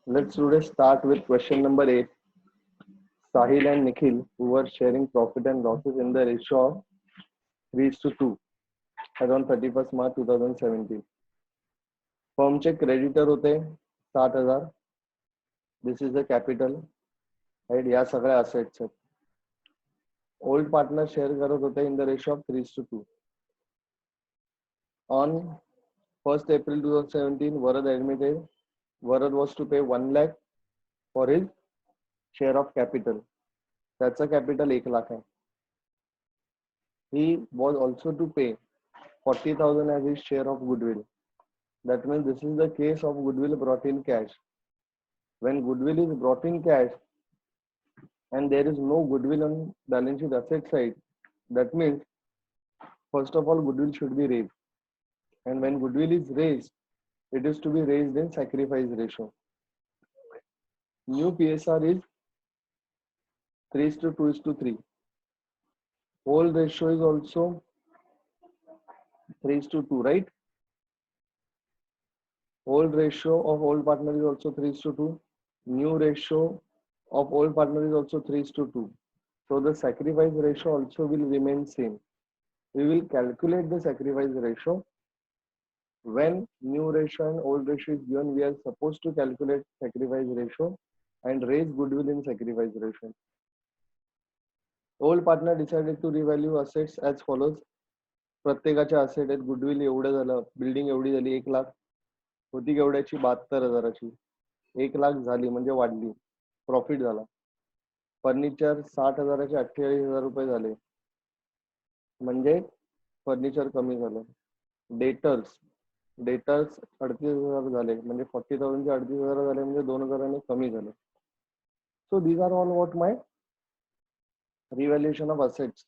Let's today start with question number 8. Sahil and Nikhil, who were sharing profit and losses in the ratio of 3:2 as on 31st March 2017. फर्मचे creditor होते 60,000. This is the capital right. या सगळ्या assets आहेत. Old partner share करत होते in the ratio of 3:2. On 1st April 2017, Varad admitted Varad was to pay 1 lakh for his share of capital. त्याचं capital 1 lakh आहे. He was also to pay 40,000 as his share of goodwill. That means this is the case of goodwill brought in cash. When goodwill is brought in cash and there is no goodwill on balance sheet asset side, that means first of all goodwill should be raised. And when goodwill is raised, it is to be raised in sacrifice ratio. New PSR is 3:2:3. Old ratio is also 3:2, right? Old ratio of old partner is also 3:2. New ratio of old partner is also 3:2. So the sacrifice ratio also will remain same. We will calculate the sacrifice ratio. When new ratio and old ratio is given, we are supposed to calculate sacrifice ratio and raise goodwill in sacrifice ratio. Old partner decided to revalue assets as follows. प्रत्येकाचे asset आहेत. Goodwill एवढं झालं, building एवढी झाली, 1 लाख होती केवढ्याची, 72,000ची. 1 लाख झाली म्हणजे वाढली, प्रॉफिट झाला. फर्निचर 60,000चे 48,000 रुपये झाले म्हणजे फर्निचर कमी झालं. डेटर्स 38,000 झाले म्हणजे 40,000 चे 38,000 झाले म्हणजे 2,000 कमी झाले. So these are all what my revaluation of assets.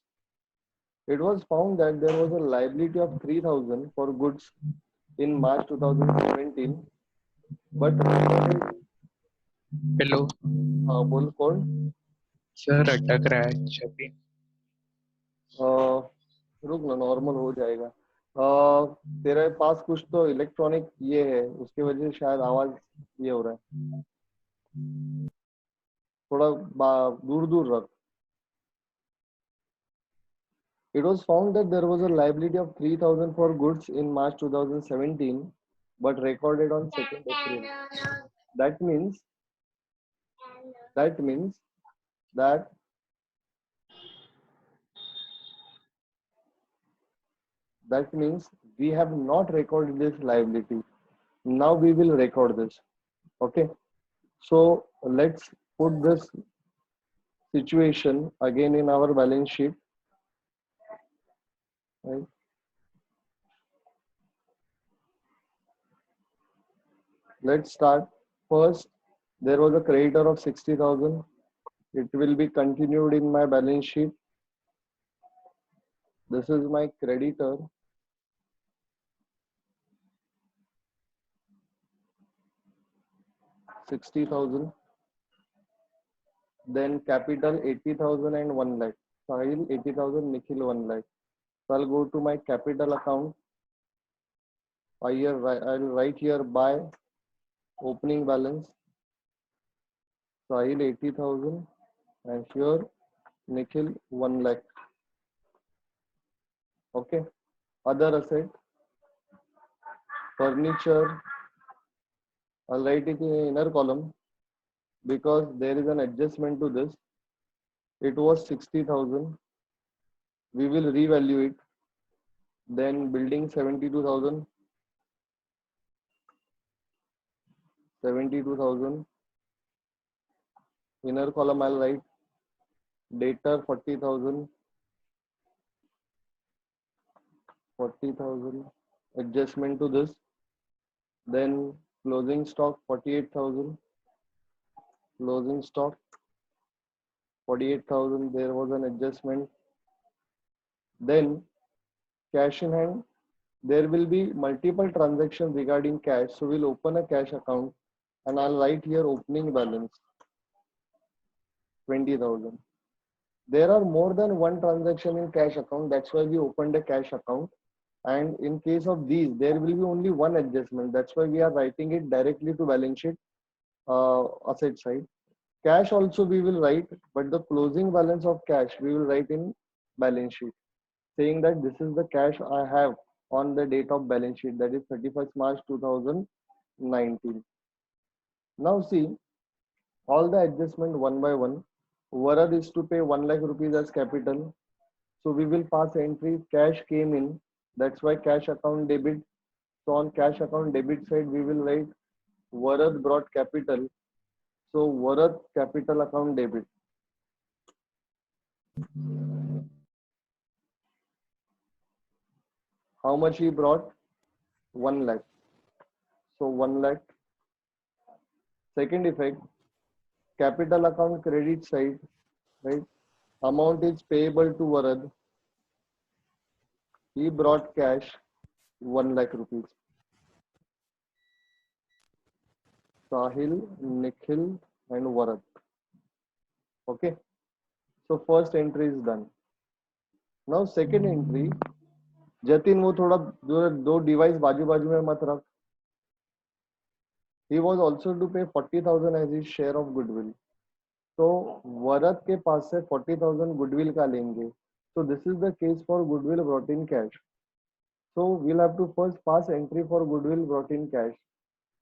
It was found that there was a liability of 3,000 for goods in March 2017, but hello बोल कौन सर, अटक रहा है छवि. रुक ना, नॉर्मल हो जाएगा. तेरे पास कुछ तो इलेक्ट्रॉनिक ये है, उसकी वजह से शायद आवाज ये हो रहा है. थोड़ा दूर दूर रख. It was found that there was a liability of 3,000 for goods in March 2017, but recorded on 2nd April. That means we have not recorded this liability. Now we will record this. Okay. So let's put this situation again in our balance sheet. Right. Let's start. First, there was a creditor of 60,000. It will be continued in my balance sheet. This is my creditor. $60,000. Then capital 80,000 and 1 lakh. Sahil 80,000, Nikhil 1 lakh. So I'll go to my capital account. I'll write here by opening balance. Sahil 80,000 and here Nikhil 1 lakh. Okay. Other asset, furniture. I'll write it in the inner column because there is an adjustment to this. It was 60,000. We will revalue it. Then building 72,000. 72,000. Inner column I'll write debtor 40,000. 40,000. Adjustment to this. Then closing stock 48,000. Closing stock 48,000. There was an adjustment. Then cash in hand. There will be multiple transactions regarding cash. So we'll open a cash account and I'll write here opening balance 20,000. There are more than one transaction in cash account. That's why we opened a cash account. And in case of these, there will be only one adjustment. That's why we are writing it directly to balance sheet. asset side. Cash also we will write, but the closing balance of cash we will write in balance sheet, saying that this is the cash I have on the date of balance sheet, that is 31st March 2019. Now see all the adjustment one by one. Varad is to pay 1 lakh rupees as capital. So we will pass entry cash came in. That's why cash account debit. So on cash account debit side, we will write Varad brought capital. So Varad capital account debit. How much he brought? 1 lakh. So 1 lakh. Second effect, capital account credit side, right? Amount is payable to Varad. He brought cash 1 lakh rupees. Sahil, Nikhil, and Varad. Okay. So first entry is done. Now second entry, Jatin वो थोड़ा दो device बाजू बाजू में मत रख. He was also to pay 40,000 as his share of goodwill. तो वरद के पास से 40,000 goodwill का लेंगे. So this is the case for goodwill brought in cash. So we'll have to first pass entry for goodwill brought in cash.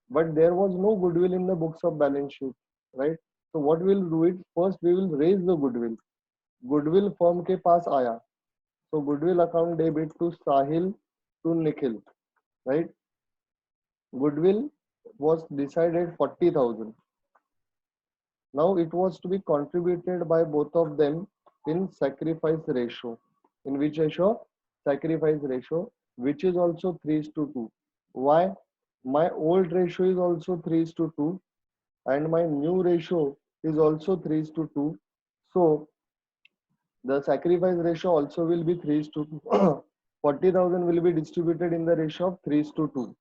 But there was no goodwill in the books of balance sheet, right? So what we'll do it, first we will raise the goodwill. Goodwill firm के पास आया. So goodwill account debit to Sahil to Nikhil, right? Goodwill was decided 40,000. Now it was to be contributed by both of them in sacrifice ratio. In which ratio? Sacrifice ratio, which is also 3:2. Why? My old ratio is also 3:2 and my new ratio is also 3:2. So the sacrifice ratio also will be 3:2. 40,000 will be distributed in the ratio of 3:2.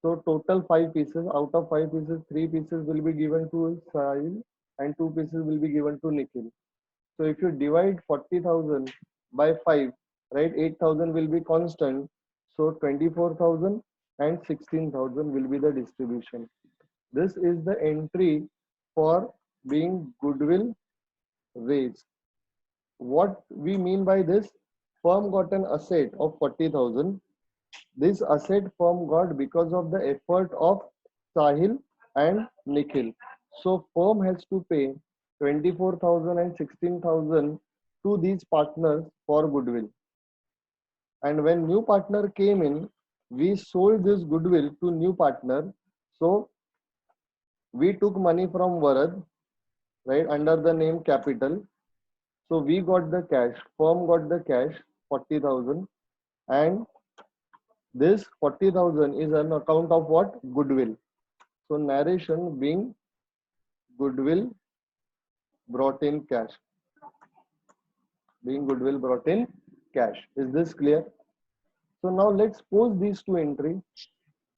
So total 5 pieces. Out of 5 pieces, 3 pieces will be given to Sahil and 2 pieces will be given to Nikhil. So if you divide 40,000 by 5, right, 8,000 will be constant. So 24,000 and 16,000 will be the distribution. This is the entry for being goodwill raised. What we mean by this, firm got an asset of 40,000. This asset firm got because of the effort of Sahil and Nikhil. So firm has to pay 24,000 and 16,000 to these partners for goodwill. And when new partner came in, we sold this goodwill to new partner. So we took money from Varad, right, under the name capital. So we got the cash, firm got the cash, 40,000, and this 40,000 is an account of what? Goodwill. So narration being goodwill brought in cash. Being goodwill brought in cash. Is this clear? So now let's pose these two entries.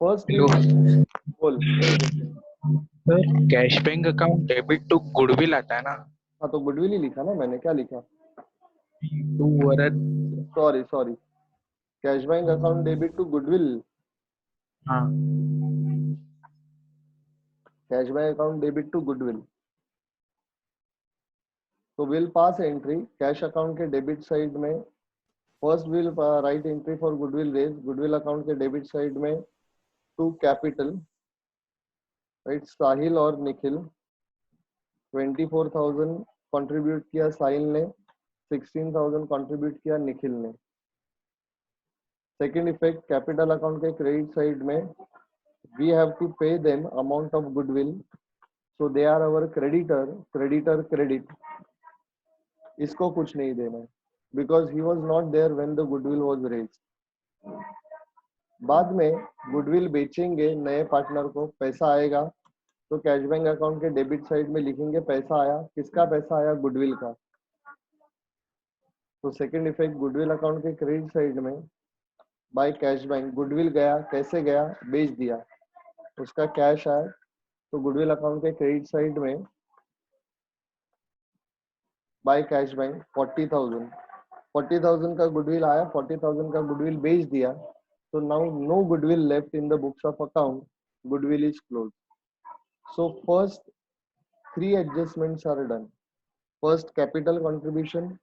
First Hello. is goal. Sir cash bank account debit to goodwill आता है ना. हाँ तो goodwill ही लिखा ना मैंने, क्या लिखा? To Varad. Sorry cash bank account debit to goodwill. हाँ. Cash bank account debit to goodwill. तो will pass entry cash account के डेबिट साइड में. First will write entry for goodwill raise. Goodwill account के डेबिट साइड में to capital, right, Sahil और Nikhil. 24,000 contribute किया साहिल ने, 16,000 contribute किया निखिल ने. सेकेंड इफेक्ट, कैपिटल अकाउंट के क्रेडिट साइड में we have to pay them amount of goodwill. So they are our creditor. Creditor credit, इसको कुछ नहीं देना है because he was not there when the goodwill was raise. बाद में goodwill बेचेंगे नए पार्टनर को, पैसा आएगा तो कैश बैंक अकाउंट के डेबिट साइड में लिखेंगे पैसा आया. किसका पैसा आया? गुडविल का. तो सेकंड इफेक्ट, गुडविल अकाउंट के क्रेडिट साइड में बाय कैश बैंक गुडविल गया. कैसे गया? बेच दिया, उसका कैश आया. तो गुडविल अकाउंट के क्रेडिट साइड में बाय कैश बैंक 40,000 का गुडविल आया. 40,000 का गुडविल बेच दिया. So now no goodwill left in the books of account. Goodwill is closed. So first three adjustments are done. First, capital contribution.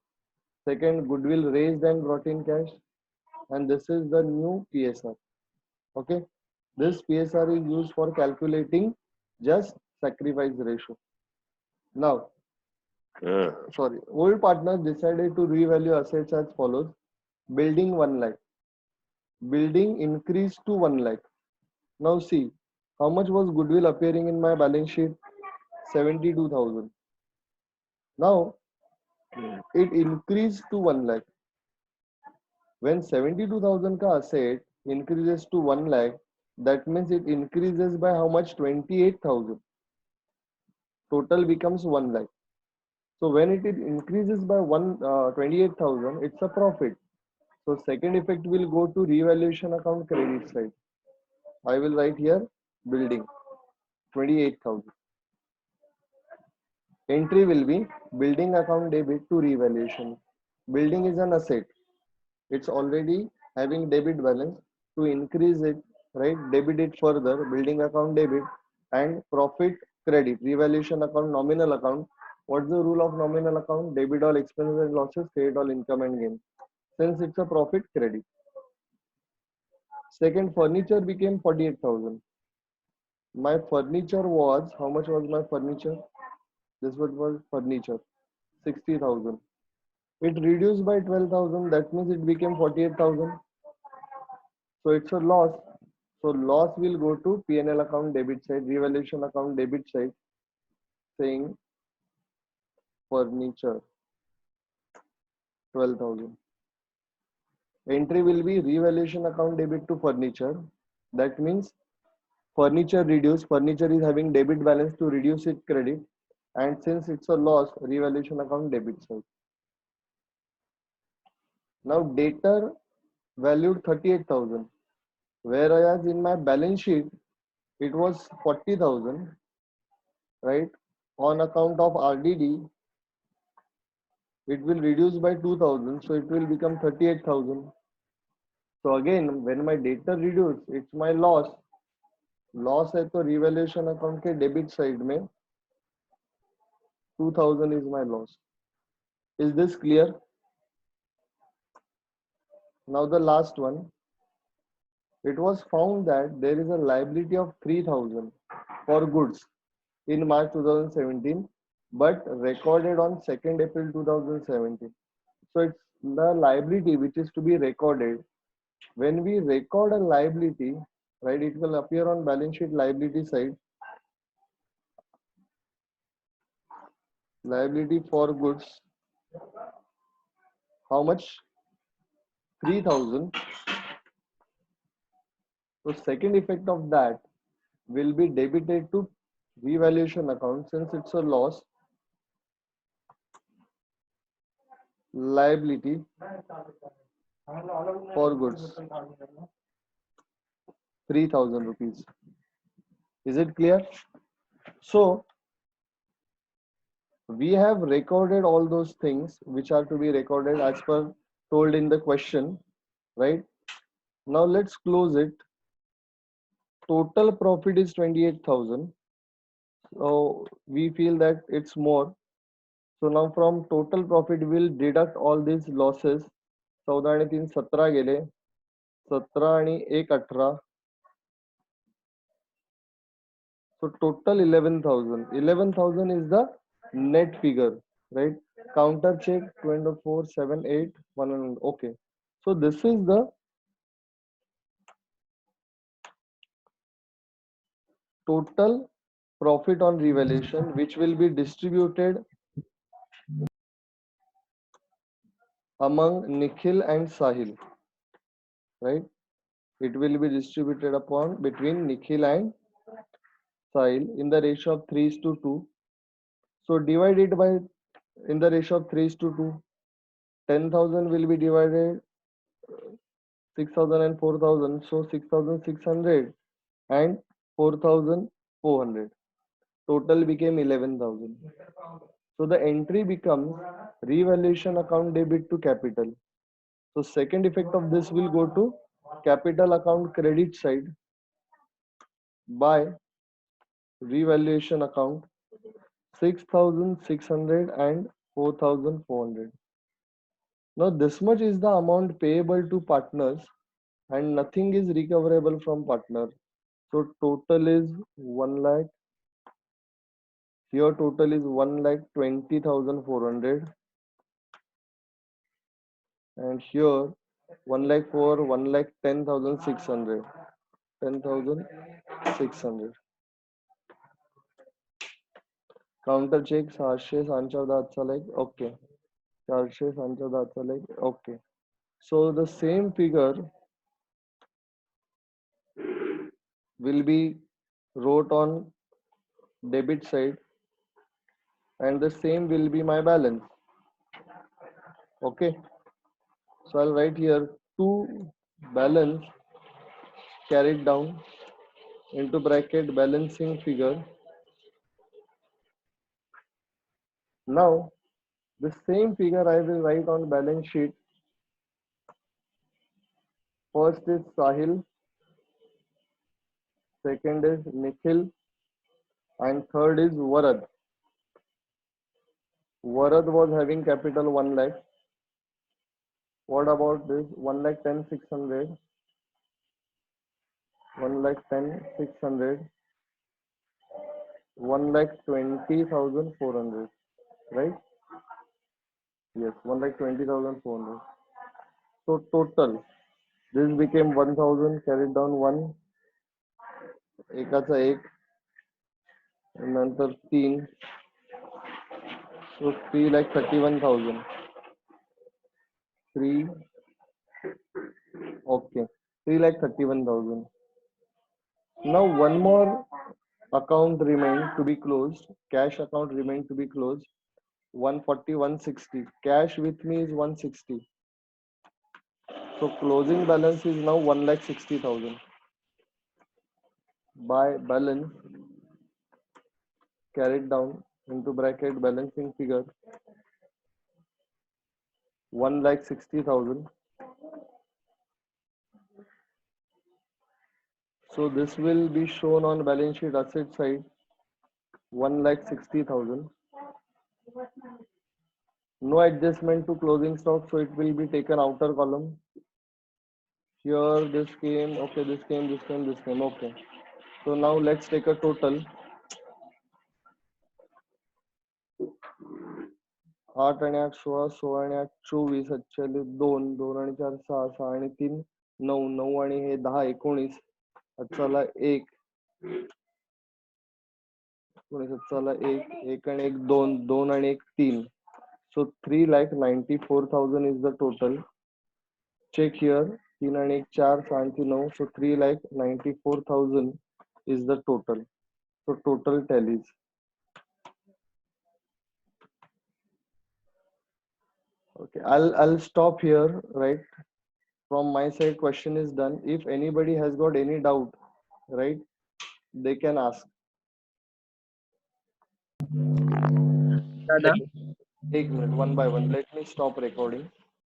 Second, goodwill raised and brought in cash. And this is the new PSR. Okay. This PSR is used for calculating just sacrifice ratio. Now, sorry, old partners decided to revalue assets as follows. Building 1 lakh. Building increased to 1 lakh. Now see, how much was goodwill appearing in my balance sheet? 72,000. Now, it increased to 1 lakh. When 72,000 ka asset increases to 1 lakh, that means it increases by how much? 28,000. Total becomes 1 lakh. So when it increases by 28,000, it's a profit. So second effect will go to revaluation account credit side. I will write here building 28,000. Entry will be building account debit to revaluation. Building is an asset. It's already having debit balance. To increase it, right? Debit it further, building account debit and profit credit, revaluation account, nominal account. What's the rule of nominal account? Debit all expenses and losses, credit all income and gain. Since it's a profit, credit. Second, furniture became 48,000. My furniture was, how much was my furniture? This was furniture, 60,000. It reduced by 12,000. That means it became 48,000. So it's a loss. So loss will go to P&L account debit side, revaluation account debit side, saying furniture 12,000. Entry will be revaluation account debit to furniture. That means furniture reduced. Furniture is having debit balance to reduce its credit. And since it's a loss, revaluation account debit side. Now debtor valued 38,000. Whereas in my balance sheet, it was 40,000, right? On account of RDD, it will reduce by 2,000, so it will become 38,000. So again, when my debtor reduce, it's my loss. Loss है तो revaluation account के debit side में 2,000 is my loss. Is this clear? Now the last one. It was found that there is a liability of 3,000 for goods in March 2017, but recorded on 2nd April 2017. So it's the liability which is to be recorded. When we record a liability, right, it will appear on balance sheet liability side. Liability for goods. How much? 3,000. So second effect of that will be debited to revaluation account since it's a loss. Liability for goods 3,000 rupees. Is it clear? So we have recorded all those things which are to be recorded as per told in the question, right? Now let's close it. Total profit is 28,000. So we feel that it's more. So now from total profit we'll deduct all these losses. 14 आणि 3 17 गेले, 17 आणि 1 18. So total 11,000. 11,000 is the net figure, right? Counter check 24, 7, 8, 1. Okay. So this is the total profit on revaluation, which will be distributed among Nikhil and Sahil, right? It will be distributed upon between Nikhil and Sahil in the ratio of 3:2. So divide it by in the ratio of 3:2. 10,000 will be divided 6,000 and 4,000. So 6,600 and 4,400. Total became 11,000. So the entry becomes revaluation account debit to capital. So second effect of this will go to capital account credit side by revaluation account 6,600 and 4,400. Now this much is the amount payable to partners and nothing is recoverable from partner. So total is 1 lakh. Here total is 1,20,400 and here 1 lakh for 1,10,600. 10,600. Counter check 600 like okay. 400 like okay. So the same figure will be wrote on debit side and the same will be my balance. Okay. So I'll write here to balance carried down into bracket balancing figure. Now the same figure I will write on balance sheet. First is Sahil, second is Nikhil, and third is Varad. Varad was having capital 1 lakh. What about this 1,10,600? 1,10,600, 1,20,400, right? Yes, 1,20,400. So total, this became 1,000 carried down one, एकाचा एक, नंतर तीन, so 3,31,000. 3, okay, 3,31,000. Now one more account remained to be closed. Cash account remained to be closed. 140, 160. Cash with me is 160. So closing balance is now 1,60,000. By balance carried down into bracket balancing figure 1,60,000. So this will be shown on balance sheet asset side 1,60,000. No adjustment to closing stock, so it will be taken outer column. Here this came, okay, this came, this came, this came, okay. So now let's take a total. 8 आणि 8 16, 16 आणि 8 24, 47, 2, 2 आणि 4 6, 6 आणि 3 9, 9 आणि हे 10 19, चला 1, 19, चला 1, 1 आणि 1 2, 2 आणि 1 3. So 3,94,000 is the total. Check here. 3 and 1 4, 6 and 3 9. So 3,94,000 is the total. So total tallies. Okay, I'll stop here, right? From my side, question is done. If anybody has got any doubt, right, they can ask. दादा Take minute, one by one. Let me stop recording.